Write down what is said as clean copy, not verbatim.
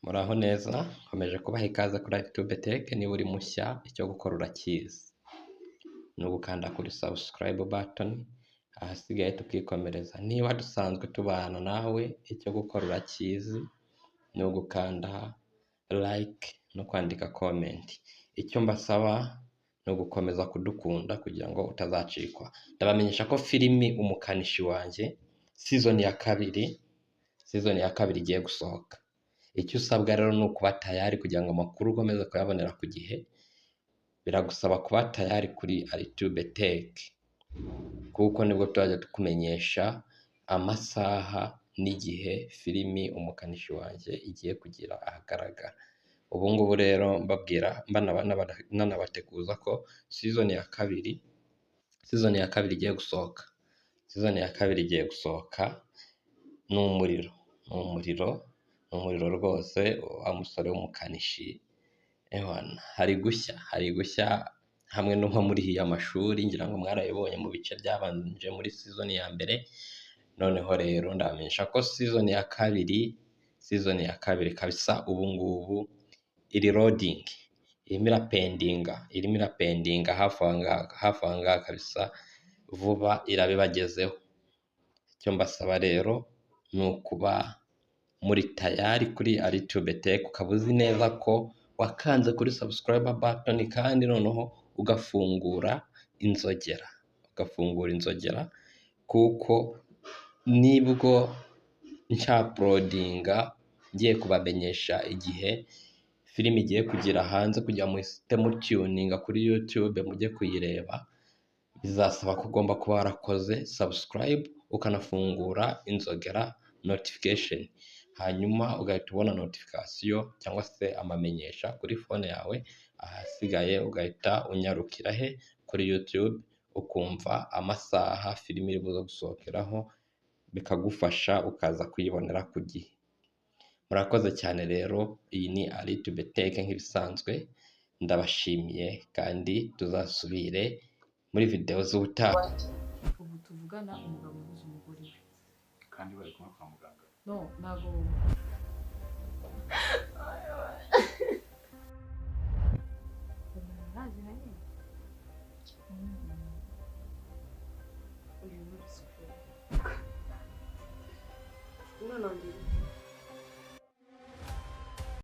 Muraho neza, nkomeje kubaha ikaze kuri YouTube Tech. Niba uri mushya, icyo gukora urakizi, ni ugukanda kuri subscribe button, ahasigaye tukikomereza. Niba dusanzwe tubana nawe, icyo gukora urakizi, ni ugukanda like no kwandika comment. Icyo mbasaba ni ugukomeza kudukunda kugira ngo utazacikwa. Ndabamenyesha ko filimi Umukanishi wanjye season ya kabiri igiye gusohoka. Icyo usabwa rero ni ukuba tayari kugira ngo amakuru ukomeze kuyabonera ku gihe. Biragusaba kuba tayari kuri YouTube Tech, kuko nibwo tuzajya tukumenyesha amasaha n'igihe filimi Umukanishi wanjye igiye kugira ahagaragara. Ubu ngubu rero mbabwira nanabateguza ko season ya kabiri igiye gusohoka. Season ya kabiri igiye gusohoka ni umuriro rwose. Wa musore w'umukanishi hari gushya hamwe no muri iya mashuri, ngira ngo mwarayibonye mu bice byabanje muri season ya mbere. Noneho rero ndamenyesha ko season ya kabiri kabisa ubu ngubu iri loading, irimo irapendinga hafi aha ngaha kabisa, vuba irabibagezeho. Icyo mbasaba rero ni ukuba muri tayari kuri YouTube Tech, ukaba uzi neza ko wakanze kuri subscribe button kandi noneho ugafungura inzogera, kuko nibwo uploadinga ngiye kubamenyesha igihe filimi igiye kugira hanze, kugira ngo muhite mutuninga kuri YouTube mujye kuyireba. Bizasaba ko ugomba kuba warakoze subscribe, ukanafungura inzogera notification, hanyuma ugahita ubona notification cyangwa se amamenyesha kuri phone yawe. Ahasigaye ugahita unyarukira kuri YouTube, ukumva amasaha filimi iri buze gusohokeraho, bikagufasha ukaza kuyibonera ku gihe. Murakoze cyane rero. Iyi ni YouTube Tech nk'ibisanzwe. Ndabashimiye kandi tuzasubire muri video z'ubutaha. Ubu tuvugana umugabo ubuze umugore we kandi bari kumwe kwa muganga. no ntago ntazi na nyine uyu muri siporo umwana wanjye